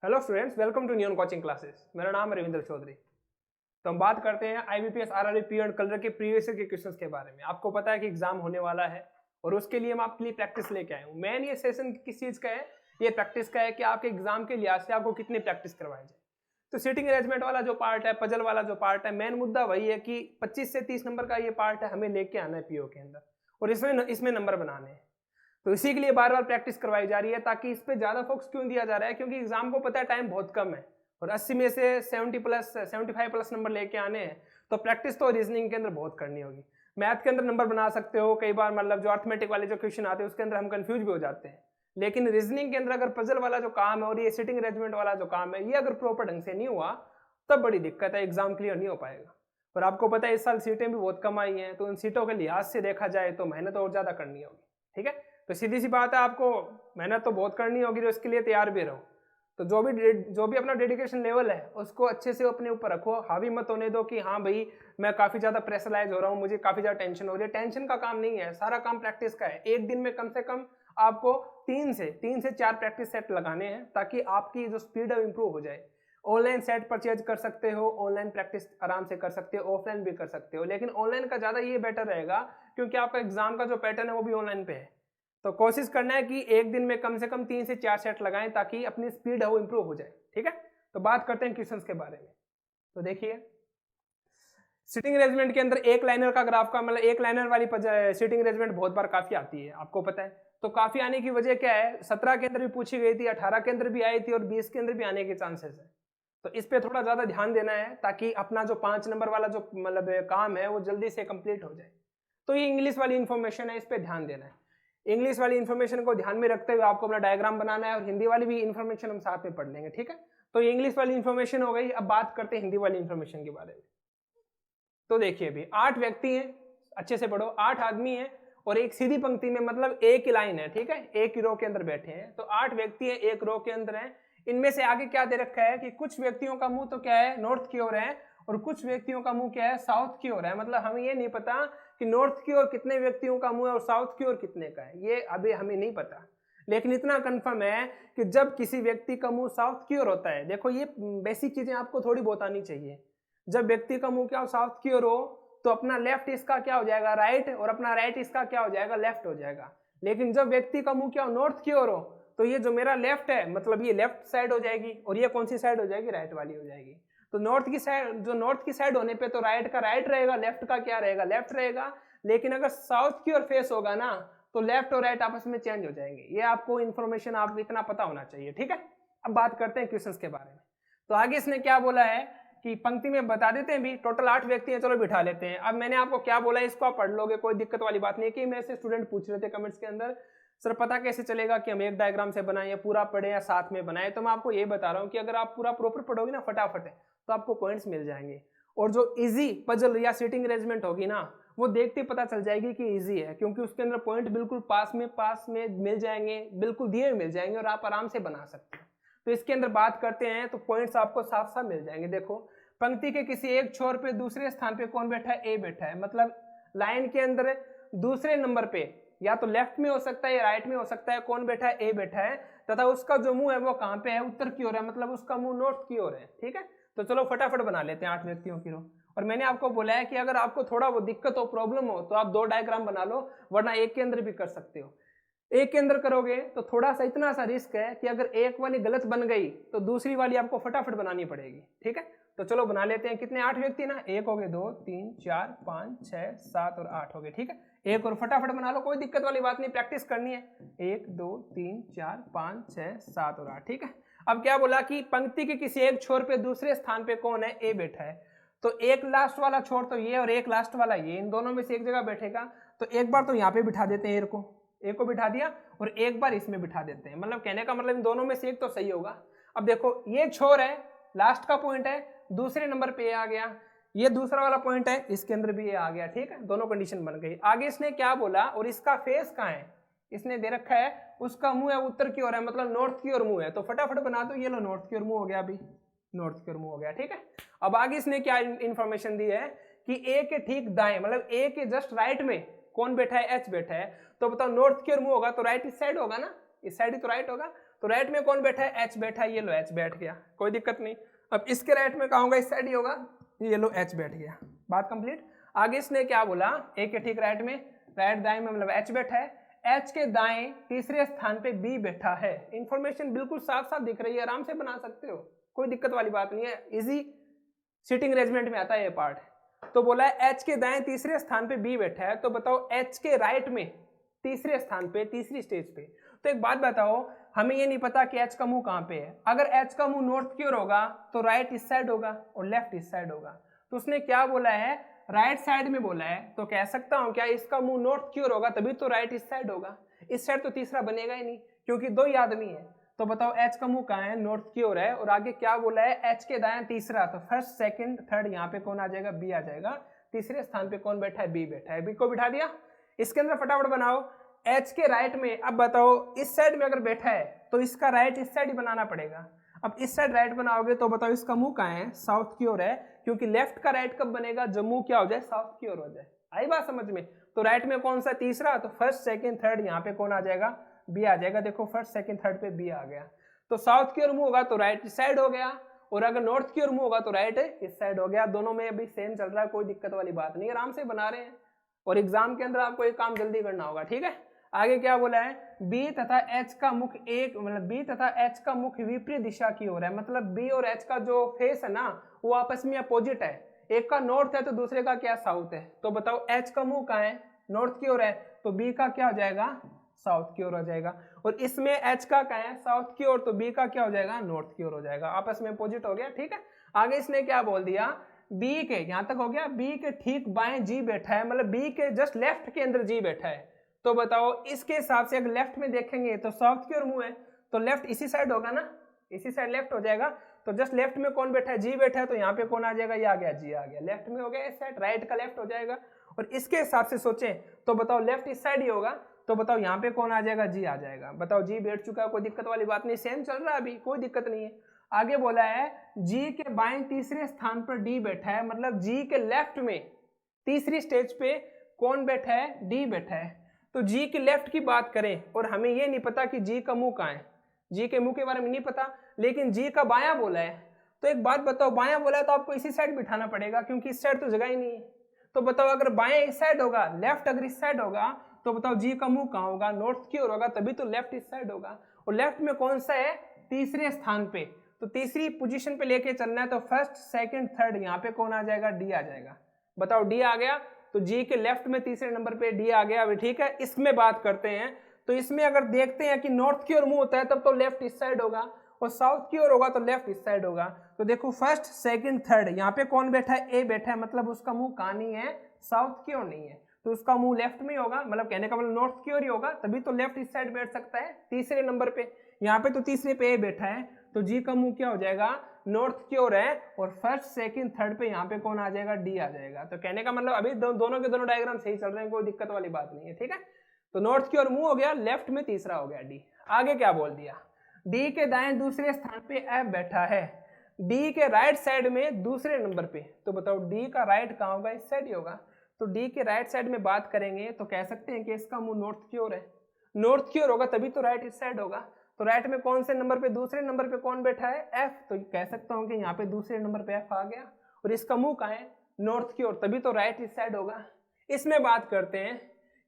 Hello students, welcome to न्यून coaching classes. मेरा नाम है रविंद्र चौधरी। तो हम बात करते हैं IBPS RRB P and colour के प्रीवियस ईयर के क्वेश्चंस के बारे में। आपको पता है कि एग्जाम होने वाला है और उसके लिए हम आपके लिए प्रैक्टिस लेके आए हूँ। मेन ये सेशन किस चीज़ का है? ये प्रैक्टिस का है कि आपके एग्जाम के लिहाज से आपको कितनी प्रैक्टिस करवाई जाए। तो सीटिंग अरेंजमेंट वाला जो पार्ट है, पजल वाला जो पार्ट है, मेन मुद्दा वही है कि 25 से 30 नंबर का ये पार्ट है, हमें लेके आना है पीओ के अंदर और इसमें नंबर बनाने हैं। तो इसी के लिए बार बार प्रैक्टिस करवाई जा रही है, ताकि इस पे ज्यादा फोकस क्यों दिया जा रहा है, क्योंकि एग्जाम को पता है टाइम बहुत कम है और 80 में से 75 प्लस नंबर लेके आने हैं। तो प्रैक्टिस तो रीजनिंग के अंदर बहुत करनी होगी। मैथ के अंदर नंबर बना सकते हो, कई बार मतलब जो अर्थमेटिक वाले जो क्वेश्चन आते हैं उसके अंदर हम कंफ्यूज भी हो जाते हैं, लेकिन रीजनिंग के अंदर अगर पजल वाला जो काम है और ये सिटिंग अरेंजमेंट वाला जो काम है, ये अगर प्रॉपर ढंग से नहीं हुआ तब बड़ी दिक्कत है, एग्जाम क्लियर नहीं हो पाएगा। और आपको पता है इस साल सीटें भी बहुत कम आई हैं, तो उन सीटों के लिहाज से देखा जाए तो मेहनत और ज्यादा करनी होगी। ठीक है, तो सीधी सी बात है, आपको मेहनत तो बहुत करनी होगी, तो इसके लिए तैयार भी रहो। तो जो भी अपना डेडिकेशन लेवल है उसको अच्छे से अपने ऊपर रखो। हावी मत होने दो कि हाँ भाई मैं काफी ज्यादा प्रेशराइज हो रहा हूँ, मुझे काफी ज्यादा टेंशन हो रही है। टेंशन का काम नहीं है, सारा काम प्रैक्टिस का है। एक दिन में कम से कम आपको 3 से 4 प्रैक्टिस सेट लगाने हैं, ताकि आपकी जो स्पीड है इंप्रूव हो जाए। ऑनलाइन सेट परचेज कर सकते हो, ऑनलाइन प्रैक्टिस आराम से कर सकते हो, ऑफलाइन भी कर सकते हो, लेकिन ऑनलाइन का ज्यादा ये बेटर रहेगा क्योंकि आपका एग्जाम का जो पैटर्न है वो भी ऑनलाइन पे है। तो कोशिश करना है कि एक दिन में कम से कम 3 से 4 सेट लगाएं, ताकि अपनी स्पीड है वो इंप्रूव हो जाए। ठीक है, तो बात करते हैं क्वेश्चंस के बारे में। तो देखिए, सिटिंग अरेंजमेंट के अंदर एक लाइनर का ग्राफ का मतलब एक लाइनर वाली सिटिंग अरेंजमेंट बहुत बार काफी आती है, आपको पता है। तो काफी आने की वजह क्या है? 17 के अंदर भी पूछी गई थी, 18 के अंदर भी आई थी और 20 के अंदर भी आने के चांसेस है। तो इस पे थोड़ा ज्यादा ध्यान देना है, ताकि अपना जो 5 नंबर वाला जो मतलब काम है वो जल्दी से कंप्लीट हो जाए। तो ये इंग्लिश वाली इंफॉर्मेशन है, इस पे ध्यान देना है। इंग्लिश वाली इंफॉर्मेशन को ध्यान में रखते हुए आपको अपना डायग्राम बनाना है, और हिंदी वाली भी इंफॉर्मेशन हम साथ में पढ़ लेंगे। ठीक है, तो ये इंग्लिश वाली इंफॉर्मेशन हो गई। अब बात करते हैं हिंदी वाली इंफॉर्मेशन के बारे में। तो देखिए अभी 8 व्यक्ति हैं, अच्छे से पढ़ो, 8 आदमी हैं और एक सीधी पंक्ति में, मतलब एक ही लाइन है। ठीक है, एक ही रो के अंदर बैठे हैं। तो 8 व्यक्ति हैं, एक रो के अंदर हैं। इनमें से आगे क्या दे रखा है कि कुछ व्यक्तियों का मुंह तो क्या है, नॉर्थ की ओर है, और कुछ व्यक्तियों का मुंह क्या है, साउथ की ओर है। मतलब हमें ये नहीं पता कि नॉर्थ की ओर कितने व्यक्तियों का मुंह है और साउथ की ओर कितने का है, ये अभी हमें नहीं पता। लेकिन इतना कंफर्म है कि जब किसी व्यक्ति का मुंह साउथ की ओर होता है, देखो ये बेसिक चीजें आपको थोड़ी बहुत आनी चाहिए। जब व्यक्ति का मुंह क्या हो, साउथ की ओर हो, तो अपना लेफ्ट इसका क्या हो जाएगा, राइट, और अपना राइट इसका क्या हो जाएगा, लेफ्ट हो जाएगा। लेकिन जब व्यक्ति का मुंह क्या हो, नॉर्थ की ओर हो, तो ये जो मेरा लेफ्ट है, मतलब ये लेफ्ट साइड हो जाएगी, और ये कौन सी साइड हो जाएगी, राइट वाली हो जाएगी। तो नॉर्थ की साइड होने पे तो राइट का राइट रहेगा, लेफ्ट का क्या रहेगा, लेफ्ट रहेगा। लेकिन अगर साउथ की ओर फेस होगा ना, तो लेफ्ट और राइट आपस में चेंज हो जाएंगे। ये आपको इन्फॉर्मेशन आप इतना पता होना चाहिए। ठीक है, अब बात करते हैं क्वेश्चंस के बारे में। तो आगे इसने क्या बोला है कि पंक्ति में बता देते हैं भी, टोटल 8 व्यक्ति हैं, चलो बिठा लेते हैं। अब मैंने आपको क्या बोला है इसको आप पढ़ लोगे, कोई दिक्कत वाली बात नहीं है। कि मेरे से स्टूडेंट पूछ रहे थे कमेंट्स के अंदर, सर पता कैसे चलेगा कि हम एक डायग्राम से बनाए या पूरा पढ़े या साथ में बनाए। तो मैं आपको ये बता रहा हूँ कि अगर आप पूरा प्रॉपर पढ़ोगे ना फटाफट, तो आपको पॉइंट्स मिल जाएंगे। और जो इजी पजल या सिटिंग अरेंजमेंट होगी ना, वो देखते पता चल जाएगी कि इजी है, क्योंकि उसके अंदर पॉइंट बिल्कुल पास में मिल जाएंगे, बिल्कुल दिए हुए मिल जाएंगे और आप आराम से बना सकते हैं। तो इसके अंदर बात करते हैं तो पॉइंट्स आपको साफ साफ मिल जाएंगे। देखो, पंक्ति के किसी एक छोर पे दूसरे स्थान पे कौन बैठा है, ए बैठा है। मतलब लाइन के अंदर दूसरे नंबर पे या तो लेफ्ट में हो सकता है या राइट में हो सकता है, कौन बैठा है, ए बैठा है, तथा उसका जो मुंह है वो कहाँ पे है, उत्तर की ओर है, मतलब उसका मुंह नॉर्थ की ओर है। ठीक है, तो चलो फटाफट बना लेते हैं 8 व्यक्तियों की रो। और मैंने आपको बोला है कि अगर आपको थोड़ा वो दिक्कत हो, प्रॉब्लम हो, तो आप 2 डायग्राम बना लो, वरना एक के अंदर भी कर सकते हो। एक के अंदर करोगे तो थोड़ा सा इतना सा रिस्क है कि अगर एक वाली गलत बन गई तो दूसरी वाली आपको फटाफट बनानी पड़ेगी। ठीक है, तो चलो बना लेते हैं। कितने 8 व्यक्ति ना, एक हो गए, 2 3 4 5 6 7 और 8 हो गए। ठीक है, एक और फटाफट बना लो, कोई दिक्कत वाली बात नहीं, प्रैक्टिस करनी है। 1 2 3 4 5 6 7 और 8। ठीक है, अब क्या बोला कि पंक्ति के किसी एक छोर पे दूसरे स्थान पे कौन है, ए बैठा है। तो एक लास्ट वाला छोर तो ये और एक लास्ट वाला ये, इन दोनों में से एक जगह बैठेगा। तो एक बार तो यहाँ पे बिठा देते हैं, एक को बिठा दिया और एक बार इसमें बिठा देते हैं। मतलब कहने का मतलब इन दोनों में से एक तो सही होगा। अब देखो, ये छोर है, लास्ट का पॉइंट है, दूसरे नंबर पे आ गया। ये दूसरा वाला पॉइंट है, इसके अंदर भी ये आ गया। ठीक है, दोनों कंडीशन बन गई। आगे इसने क्या बोला, और इसका फेस कहाँ है, इसने दे रखा है उसका मुंह है उत्तर की ओर है, मतलब नॉर्थ की ओर मुंह है। तो फटाफट बना दो, ये लो नॉर्थ की ओर मुंह हो गया, अभी नॉर्थ की ओर मुंह हो गया। ठीक है, अब आगे इसने क्या इंफॉर्मेशन दी है कि ए के ठीक दाएं, मतलब ए के जस्ट राइट में कौन बैठा है, एच बैठा है। तो बताओ, नॉर्थ की ओर मुंह होगा तो राइट इस साइड होगा ना, इस साइड ही तो राइट होगा। तो राइट में कौन बैठा है, एच बैठा है, ये लो एच बैठ गया, कोई दिक्कत नहीं। अब इसके राइट में कहाँ होगा, इस साइड ही होगा, ये लो एच बैठ गया, बात कंप्लीट। आगे इसने क्या बोला, ए के ठीक राइट में, राइट दाएं में मतलब एच बैठा है, एच के दाएं तीसरे स्थान पे बी बैठा है। इंफॉर्मेशन बिल्कुल साफ साफ दिख रही है, आराम से बना सकते हो, कोई दिक्कत वाली बात नहीं है, इजी सीटिंग अरेंजमेंट में आता है ये पार्ट। तो बोला है एच के दाएं तीसरे स्थान पे बी बैठा है, तो बताओ एच के राइट में तीसरे स्थान पे, तीसरी स्टेज पे। तो एक बात बताओ, हमें ये नहीं पता कि एच का मुंह कहाँ पे है। अगर एच का मुंह नॉर्थ की ओर होगा तो राइट इस साइड होगा और लेफ्ट इस साइड होगा। तो उसने क्या बोला है, राइट साइड में बोला है, तो कह सकता हूं क्या इसका मुंह नॉर्थ की ओर होगा, तभी तो राइट इस साइड होगा। इस साइड तो तीसरा बनेगा ही नहीं, क्योंकि दो ही आदमी है। तो बताओ एच का मुंह कहाँ है, नॉर्थ की ओर है। और आगे क्या बोला है, एच के दाएं तीसरा, तो फर्स्ट सेकंड थर्ड यहाँ पे कौन आ जाएगा, बी आ जाएगा। तीसरे स्थान पे कौन बैठा है, बी बैठा है, बी को बिठा दिया। इसके अंदर फटाफट बनाओ, एच के राइट में, अब बताओ इस साइड में अगर बैठा है तो इसका राइट इस साइड ही बनाना पड़ेगा। अब इस साइड राइट बनाओगे तो बताओ इसका मुंह कहाँ है, साउथ की ओर है, क्योंकि लेफ्ट का राइट कब बनेगा, जब मुंह क्या हो जाए, साउथ की ओर हो जाए। आई बात समझ में। तो राइट में कौन सा, तीसरा, तो फर्स्ट सेकंड थर्ड यहाँ पे कौन आ जाएगा, बी आ जाएगा। देखो फर्स्ट सेकंड थर्ड पे बी आ गया। तो साउथ की ओर मुंह होगा तो राइट इस साइड हो गया, और अगर नॉर्थ की ओर मुंह होगा तो राइट इस साइड हो गया। दोनों में अभी सेम चल रहा है, कोई दिक्कत वाली बात नहीं, आराम से बना रहे हैं। और एग्जाम के अंदर आपको एक काम जल्दी करना होगा, ठीक है। आगे क्या बोला है, बी तथा एच का मुख एक, मतलब बी तथा एच का मुख विपरीत दिशा की ओर है। मतलब बी और एच का जो फेस है ना, वो आपस में अपोजिट है, एक का नॉर्थ है तो दूसरे का क्या, साउथ है। तो बताओ एच का मुंह कहाँ है, नॉर्थ की ओर है, तो बी का क्या हो जाएगा, साउथ की ओर हो जाएगा। और इसमें एच का क्या है, साउथ की ओर, तो बी का क्या हो जाएगा, नॉर्थ की ओर हो जाएगा। आपस में अपोजिट हो गया, ठीक है। आगे इसने क्या बोल दिया, बी के, यहां तक हो गया, बी के ठीक बाएं जी बैठा है, मतलब बी के जस्ट लेफ्ट के अंदर जी बैठा है। तो बताओ इसके हिसाब से अगर लेफ्ट में देखेंगे तो साउथ की ओर मुंह है, तो लेफ्ट इसी साइड होगा ना, इसी साइड लेफ्ट हो जाएगा। तो जस्ट लेफ्ट में कौन बैठा है, जी बैठा है, तो यहाँ पे कौन आ जाएगा, ये आ गया, जी आ गया, लेफ्ट में हो गया इस साइड, राइट का लेफ्ट हो जाएगा। और इसके हिसाब से सोचें तो बताओ लेफ्ट इस साइड ही होगा, तो बताओ यहाँ पे कौन आ जाएगा, जी आ जाएगा। बताओ जी बैठ चुका है, कोई दिक्कत वाली बात नहीं, सेम चल रहा है अभी, कोई दिक्कत नहीं है। आगे बोला है जी के बाएं तीसरे स्थान पर डी बैठा है, मतलब जी के लेफ्ट में तीसरी स्टेज पे कौन बैठा है, डी बैठा है। तो जी के लेफ्ट की बात करें, और हमें ये नहीं पता कि जी का मुंह कहाँ है, जी के मुंह के बारे में नहीं पता, लेकिन जी का बायां बोला है। तो एक बात बताओ, बायां बोला है तो आपको इसी साइड बिठाना पड़ेगा, क्योंकि इस साइड तो जगह ही नहीं है। तो बताओ अगर बाएं इस साइड होगा, लेफ्ट अगर इस साइड होगा, तो बताओ जी का मुंह कहाँ होगा, नॉर्थ की ओर होगा, तभी तो लेफ्ट इस साइड होगा। और लेफ्ट में कौन सा है, तीसरे स्थान पे, तो तीसरी पोजीशन पे लेके चलना है, तो फर्स्ट सेकंड थर्ड यहाँ पे कौन आ जाएगा, डी आ जाएगा। बताओ डी आ गया, तो जी के लेफ्ट में तीसरे नंबर पे डी आ गया। अभी ठीक है, इसमें बात करते हैं। तो इसमें अगर देखते हैं कि नॉर्थ की ओर मुंह होता है तब तो लेफ्ट इस साइड होगा, और साउथ की ओर होगा तो लेफ्ट इस साइड होगा। तो देखो फर्स्ट सेकंड थर्ड यहाँ पे कौन बैठा है, ए बैठा है, मतलब उसका मुंह कहाँ नहीं है, साउथ की ओर नहीं है, तो उसका मुंह लेफ्ट में होगा, मतलब कहने का मतलब नॉर्थ की ओर ही होगा, तभी तो लेफ्ट इस साइड बैठ सकता है तीसरे नंबर पे। यहाँ पे तो तीसरे पे ए बैठा है, तो जी का मुंह क्या हो जाएगा, नॉर्थ की ओर है, और फर्स्ट सेकंड थर्ड पे यहाँ पे कौन आ जाएगा, डी आ जाएगा। तो कहने का मतलब अभी दोनों के दोनों डायग्राम सही चल रहे हैं, कोई दिक्कत वाली बात नहीं है, ठीक है। तो नॉर्थ की ओर मुंह हो गया, लेफ्ट में तीसरा हो गया डी। आगे क्या बोल दिया, डी के दाएं दूसरे स्थान पे एफ बैठा है, डी के राइट साइड में दूसरे नंबर पे। तो बताओ डी का राइट कहाँ होगा, इस साइड ही होगा। तो डी के राइट साइड में बात करेंगे तो कह सकते हैं कि इसका मुंह नॉर्थ की ओर है, नॉर्थ की ओर होगा तभी तो राइट इस साइड होगा। तो राइट में कौन से नंबर पे, दूसरे नंबर पे कौन बैठा है, एफ, तो कह सकता हूं कि यहाँ पे दूसरे नंबर पे एफ आ गया, और इसका मुंह कहाँ है, नॉर्थ की ओर, तभी तो राइट इस साइड होगा। इसमें बात करते हैं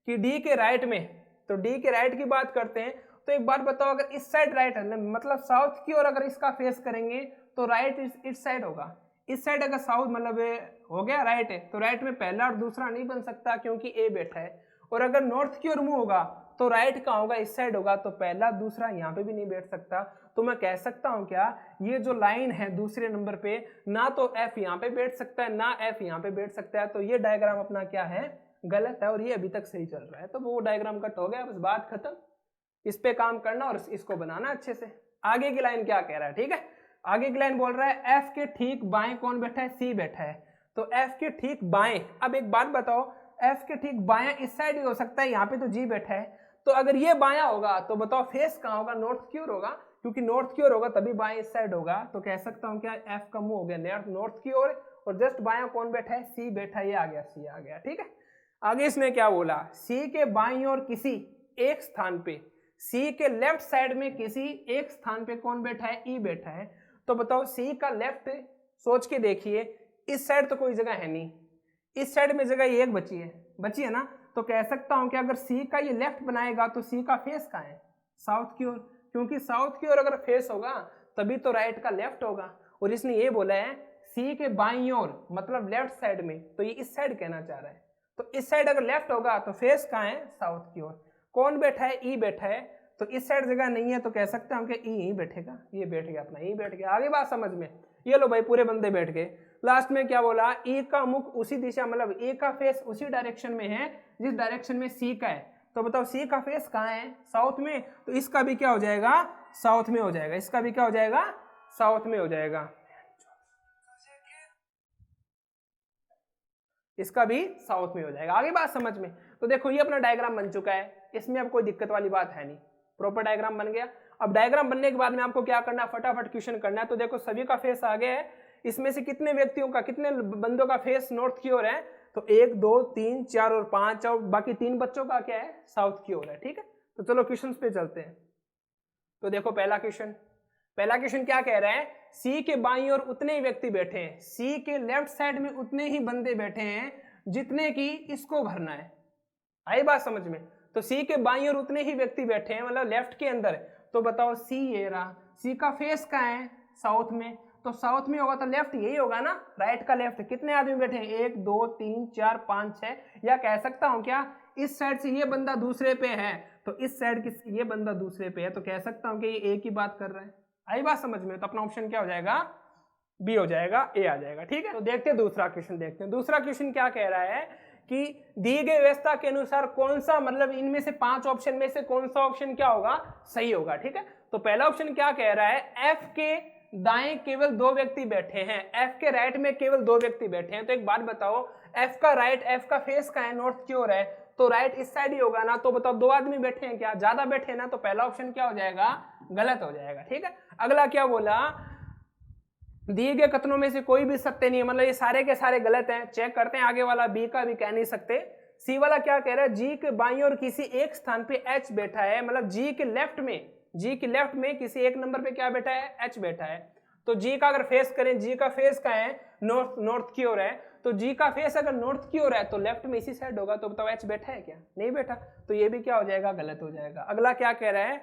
कि डी के राइट में, तो डी के राइट की बात करते हैं। तो एक बात बताओ, अगर इस साइड राइट है, मतलब साउथ की ओर अगर इसका फेस करेंगे तो राइट इस साइड होगा। इस साइड अगर साउथ मतलब हो गया राइट है, तो राइट में पहला और दूसरा नहीं बन सकता क्योंकि ए बैठा है। और अगर नॉर्थ की ओर मुंह होगा तो राइट कहाँ होगा, इस साइड होगा, तो पहला दूसरा यहाँ पे भी नहीं बैठ सकता। तो मैं कह सकता हूँ क्या, ये जो लाइन है दूसरे नंबर पे, ना तो एफ यहाँ पे बैठ सकता है, ना एफ यहाँ पे बैठ सकता है। तो ये डायग्राम अपना क्या है, गलत है, और ये अभी तक सही चल रहा है। तो वो डायग्राम कट हो गया, बस बात खत्म। इस पे काम करना और इसको बनाना अच्छे से। आगे की लाइन क्या कह रहा है, ठीक है। आगे की लाइन बोल रहा है एफ के ठीक बाएं कौन बैठा है, सी बैठा है। तो एफ के ठीक बाएं, अब एक बात बताओ, एफ के ठीक बायां इस साइड ही हो सकता है, यहाँ पे तो जी बैठा है। तो अगर ये बायां होगा तो बताओ फेस कहाँ होगा, नॉर्थ की ओर होगा, क्योंकि नॉर्थ की ओर होगा तभी बाएं इस साइड होगा। तो कह सकता हूँ क्या, एफ का मुंह हो गया नॉर्थ की ओर, और जस्ट बायां कौन बैठा है, सी बैठा है, ये आ गया, सी आ गया, ठीक है। आगे इसने क्या बोला, सी के बाईं ओर किसी एक स्थान पे सी के लेफ्ट साइड में किसी एक स्थान पे कौन बैठा है, ई बैठा है। तो बताओ सी का लेफ्ट सोच के देखिए, इस साइड तो कोई जगह है नहीं, इस साइड में जगह ये एक बची है ना। तो कह सकता हूं कि अगर सी का ये लेफ्ट बनाएगा तो सी का फेस कहाँ है, साउथ की ओर, क्योंकि साउथ की ओर अगर फेस होगा तभी तो राइट का लेफ्ट होगा। और इसने ये बोला है सी के बाईं ओर मतलब लेफ्ट साइड में, तो ये इस साइड कहना चाह रहा है। तो इस साइड अगर लेफ्ट होगा तो फेस कहाँ है, साउथ की ओर। कौन बैठा है, ई बैठा है, तो इस साइड जगह नहीं है तो कह सकते हैं कि ई यहीं बैठेगा, ये बैठ गया अपना, ई बैठ गया। आगे बात समझ में, ये लो भाई पूरे बंदे बैठ गए। लास्ट में क्या बोला, ई का मुख उसी दिशा मतलब ई का फेस उसी डायरेक्शन में है जिस डायरेक्शन में सी का है। तो बताओ सी का फेस कहाँ है, साउथ में, तो इसका भी क्या हो जाएगा, साउथ में हो जाएगा, इसका भी क्या हो जाएगा, साउथ में हो जाएगा, इसका भी साउथ में हो जाएगा। आगे बात समझ में। तो देखो ये अपना डायग्राम बन चुका है, इसमें अब कोई दिक्कत वाली बात है नहीं, प्रॉपर डायग्राम बन गया। अब डायग्राम बनने के बाद में आपको क्या करना है, फटाफट क्वेश्चन करना है। तो देखो सभी का फेस आ गया है, इसमें से कितने व्यक्तियों का, कितने बंदों का फेस नॉर्थ की ओर है, तो 1 2 3 4 और 5, और बाकी 3 बच्चों का क्या है, साउथ की ओर है। ठीक है, तो चलो क्वेश्चन पे चलते हैं। तो देखो पहला क्वेश्चन क्या कह रहा है, सी के बाईं ओर उतने ही व्यक्ति बैठे हैं, सी के लेफ्ट साइड में उतने ही बंदे बैठे हैं जितने की इसको भरना है। आई बात समझ में। तो सी के बाईं ओर उतने ही व्यक्ति बैठे हैं मतलब लेफ्ट के अंदर। तो बताओ सी ये रहा, सी का फेस कहाँ है, साउथ में, तो साउथ में होगा तो लेफ्ट यही होगा ना, राइट का लेफ्ट। कितने आदमी बैठे हैं, 1 2 3 4 5 6, या कह सकता हूं क्या, इस साइड से ये बंदा दूसरे पे है तो इस साइड की ये बंदा दूसरे पे है, तो कह सकता हूं कि ये एक ही बात कर रहा है। आई बात समझ में। तो अपना ऑप्शन क्या हो जाएगा, बी हो जाएगा, ए आ जाएगा। ठीक है, तो देखते हैं दूसरा क्वेश्चन, देखते हैं दूसरा क्वेश्चन क्या कह रहा है कि दी गई व्यवस्था के अनुसार कौन सा मतलब इनमें से 5 ऑप्शन में से कौन सा ऑप्शन क्या होगा, सही होगा। ठीक है, तो पहला ऑप्शन क्या कह रहा है, एफ के दाएं केवल 2 व्यक्ति बैठे हैं, एफ के राइट में केवल 2 व्यक्ति बैठे हैं। तो एक बात बताओ, एफ का राइट, एफ का फेस का है, नॉर्थ की ओर है, तो राइट इस साइड ही होगा ना। तो बताओ 2 आदमी बैठे हैं क्या, ज्यादा बैठे हैं ना, तो पहला ऑप्शन क्या हो जाएगा, गलत हो जाएगा। ठीक है, अगला क्या बोला, दिए गए कथनों में से कोई भी सत्य नहीं है, मतलब ये सारे के सारे गलत हैं। चेक करते हैं आगे वाला, बी का भी कह नहीं सकते। सी वाला क्या कह रहा है, जी के बाईं ओर किसी एक स्थान पे एच बैठा है, मतलब जी के लेफ्ट में किसी एक नंबर पे क्या बैठा है, एच बैठा है। तो जी का अगर फेस करें, जी का फेस का है नॉर्थ की ओर है, तो जी का फेस अगर नॉर्थ की ओर है तो लेफ्ट में इसी साइड होगा। तो बताओ एच बैठा है क्या, नहीं बैठा, तो ये भी क्या हो जाएगा, गलत हो जाएगा। अगला क्या कह रहा है,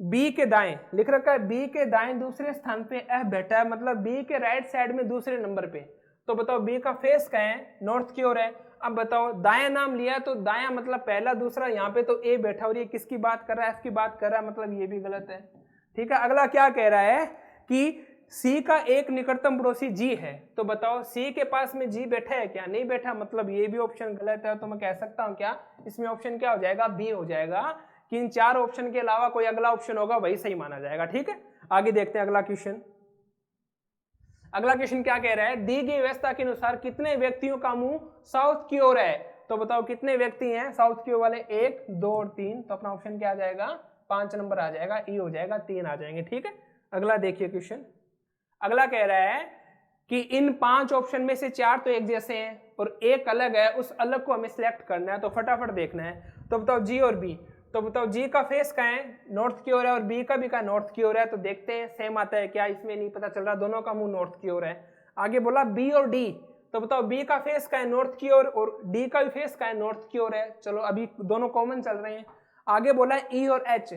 बी के दाएं लिख रखा है, बी के दाएं दूसरे स्थान पे एफ बैठा है, मतलब बी के राइट साइड में दूसरे नंबर पे। तो बताओ बी का फेस क्या है, नॉर्थ की ओर है। अब बताओ दायां नाम लिया तो दायां मतलब पहला दूसरा, यहाँ पे तो ए बैठा और ये किसकी बात कर रहा है, एफ की बात कर रहा है, मतलब ये भी गलत है। ठीक है, अगला क्या कह रहा है कि सी का एक निकटतम पड़ोसी जी है। तो बताओ सी के पास में जी बैठा है क्या, नहीं बैठा, मतलब ये भी ऑप्शन गलत है। तो मैं कह सकता हूं क्या, इसमें ऑप्शन क्या हो जाएगा, बी हो जाएगा, कि इन 4 ऑप्शन के अलावा कोई अगला ऑप्शन होगा वही सही माना जाएगा। ठीक है, आगे देखते हैं अगला क्वेश्चन। अगला क्वेश्चन क्या कह रहा है, दी गई व्यवस्था के अनुसार कितने व्यक्तियों का मुंह साउथ की ओर है। तो बताओ कितने व्यक्ति हैं साउथ की ओर वाले, 1 2 और 3। तो अपना ऑप्शन क्या आ जाएगा, 5 नंबर आ जाएगा, ई हो जाएगा, 3 आ जाएंगे। ठीक है, अगला देखिए क्वेश्चन। अगला कह रहा है कि इन 5 ऑप्शन में से 4 तो एक जैसे हैं और एक अलग है, उस अलग को हमें सिलेक्ट करना है। तो फटाफट देखना है। तो बताओ जी और बी, तो बताओ जी का फेस का है, नॉर्थ की ओर है, और बी का भी का नॉर्थ की ओर है। तो देखते हैं सेम आता है क्या, इसमें नहीं पता चल रहा, दोनों का मुंह नॉर्थ की ओर है। आगे बोला बी और डी, तो बताओ बी का फेस का है नॉर्थ की ओर और डी का भी फेस का है नॉर्थ की ओर है। चलो अभी दोनों कॉमन चल रहे हैं। आगे बोला ई और एच,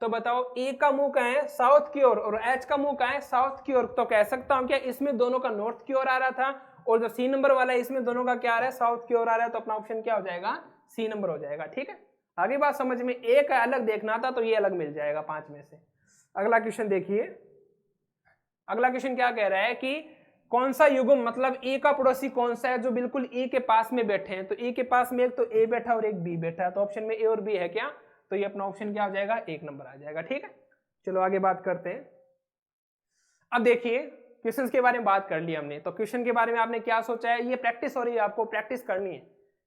तो बताओ ए का मुंह का है साउथ की ओर और एच का मुंह का है साउथ की ओर। तो कह सकता हूं क्या, इसमें दोनों का नॉर्थ की ओर आ रहा था, और जो सी नंबर वाला है इसमें दोनों का क्या आ रहा है, साउथ की ओर आ रहा है। तो अपना ऑप्शन क्या हो जाएगा, सी नंबर हो जाएगा। ठीक है, आगे बात समझ में, एक अलग देखना था तो ये अलग मिल जाएगा 5 में से। अगला क्वेश्चन देखिए। अगला क्वेश्चन क्या कह रहा है कि कौन सा युग्म मतलब ए का पड़ोसी कौन सा है जो बिल्कुल ए के पास में बैठे हैं। तो ए के पास में एक तो ए बैठा और एक बी बैठा है। तो ऑप्शन में ए और बी है क्या, तो ये अपना ऑप्शन क्या हो जाएगा, 1 नंबर आ जाएगा। ठीक है, चलो आगे बात करते हैं। अब देखिए क्वेश्चंस के बारे में बात कर ली हमने, तो क्वेश्चन के बारे में आपने क्या सोचा है, ये प्रैक्टिस हो रही है, आपको प्रैक्टिस करनी है।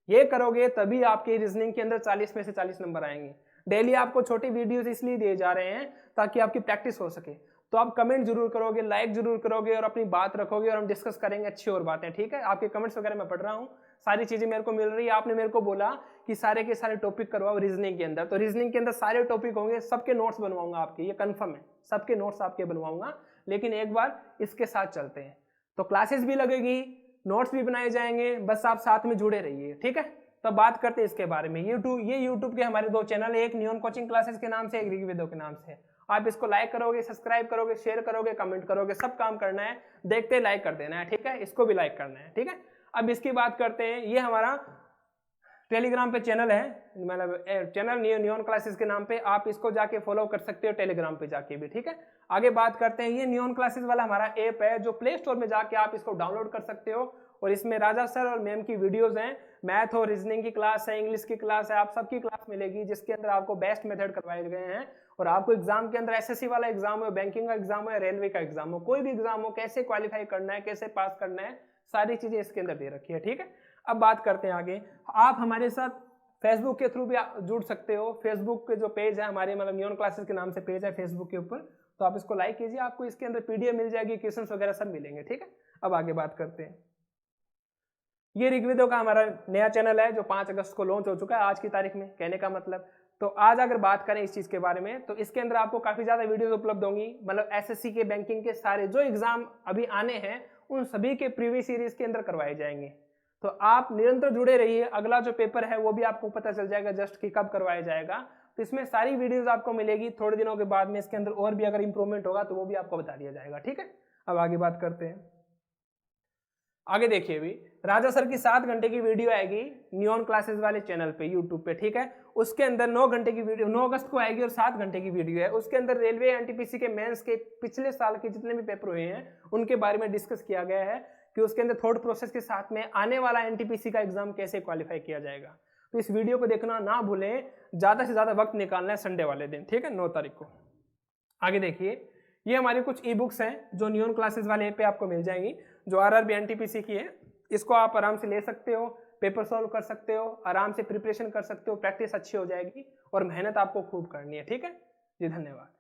ये करोगे तभी आपके रीजनिंग के अंदर 40 में से 40 नंबर आएंगे। डेली आपको छोटी वीडियोस इसलिए दिए जा रहे हैं ताकि आपकी प्रैक्टिस हो सके। तो आप कमेंट जरूर करोगे, लाइक जरूर करोगे और अपनी बात रखोगे और हम डिस्कस करेंगे अच्छी और बातें। ठीक है, आपके कमेंट्स वगैरह मैं पढ़ रहा हूँ, सारी चीजें मेरे को मिल रही है। आपने मेरे को बोला कि सारे के सारे टॉपिक करवाओ रीजनिंग के अंदर, तो रीजनिंग के अंदर सारे टॉपिक होंगे, सबके नोट्स बनवाऊंगा आपके, ये कंफर्म है, सबके नोट्स आपके बनवाऊंगा। लेकिन एक बार इसके साथ चलते हैं, तो क्लासेस भी लगेगी, नोट्स भी बनाए जाएंगे, बस आप साथ में जुड़े रहिए, ठीक है। तो बात करते हैं इसके बारे में। ये यूट्यूब के हमारे दो चैनल है, एक नियॉन कोचिंग क्लासेस के नाम से, एक ऋग्वेदो के नाम से। आप इसको लाइक करोगे, सब्सक्राइब करोगे, शेयर करोगे, कमेंट करोगे, सब काम करना है, देखते लाइक कर देना है, ठीक है। इसको भी लाइक करना है, ठीक है। अब इसकी बात करते हैं, ये हमारा टेलीग्राम पे चैनल है, मतलब चैनल नियॉन क्लासेस के नाम पे, आप इसको जाके फॉलो कर सकते हो टेलीग्राम पे जाके भी, ठीक है। आगे बात करते हैं, ये नियॉन क्लासेस वाला हमारा ऐप है जो प्ले स्टोर में जाके आप इसको डाउनलोड कर सकते हो, और इसमें राजा सर और मैम की वीडियोस हैं, मैथ और रीजनिंग की क्लास है, इंग्लिश की क्लास है, आप सबकी क्लास मिलेगी, जिसके अंदर आपको बेस्ट मेथड करवाए गए हैं। और आपको एग्जाम के अंदर एसएससी वाला एग्जाम हो, बैंकिंग का एग्जाम हो, रेलवे का एग्जाम हो, कोई भी एग्जाम हो, कैसे क्वालिफाई करना है, कैसे पास करना है, सारी चीजें इसके अंदर दे रखी है, ठीक है। अब बात करते हैं आगे, आप हमारे साथ फेसबुक के थ्रू भी जुड़ सकते हो। फेसबुक के जो पेज है हमारे, मतलब नियॉन क्लासेस के नाम से पेज है फेसबुक के ऊपर, तो आप इसको लाइक कीजिए, आपको इसके अंदर पीडीएफ मिल जाएगी, क्वेश्चन वगैरह सब मिलेंगे, ठीक है। अब आगे बात करते हैं, ये ऋग्वेदो का हमारा नया चैनल है जो 5 अगस्त को लॉन्च हो चुका है, आज की तारीख में, कहने का मतलब। तो आज अगर बात करें इस चीज के बारे में, तो इसके अंदर आपको काफी ज्यादा वीडियोस उपलब्ध होंगी, मतलब एसएससी के, बैंकिंग के, सारे जो एग्जाम अभी आने हैं उन सभी के प्रीवियस सीरीज के अंदर करवाए जाएंगे। तो आप निरंतर जुड़े रहिए, अगला जो पेपर है वो भी आपको पता चल जाएगा जस्ट कि कब करवाया जाएगा। तो इसमें सारी वीडियोस आपको मिलेगी, थोड़े दिनों के बाद में इसके अंदर और भी अगर इंप्रूवमेंट होगा तो वो भी आपको बता दिया जाएगा, ठीक है। अब आगे बात करते हैं, आगे देखिए, अभी राजा सर की 7 घंटे की वीडियो आएगी नियॉन क्लासेस वाले चैनल पे, यूट्यूब पे, ठीक है। उसके अंदर 9 घंटे की वीडियो 9 अगस्त को आएगी, और 7 घंटे की वीडियो है। उसके अंदर रेलवे एनटीपीसी के मेंस के पिछले साल के जितने भी पेपर हुए हैं उनके बारे में डिस्कस किया गया है, कि उसके अंदर थॉट प्रोसेस के साथ में आने वाला एनटीपीसी का एग्जाम कैसे क्वालिफाई किया जाएगा। तो इस वीडियो को देखना ना भूलें, ज्यादा से ज्यादा वक्त निकालना है संडे वाले दिन, ठीक है, 9 तारीख को। आगे देखिए, ये हमारी कुछ ई बुक्स हैं जो नियॉन क्लासेस वाले ऐप पे आपको मिल जाएंगी, जो आरआरबी एनटीपीसी की है। इसको आप आराम से ले सकते हो, पेपर सॉल्व कर सकते हो, आराम से प्रिपरेशन कर सकते हो, प्रैक्टिस अच्छी हो जाएगी, और मेहनत आपको खूब करनी है, ठीक है जी। धन्यवाद।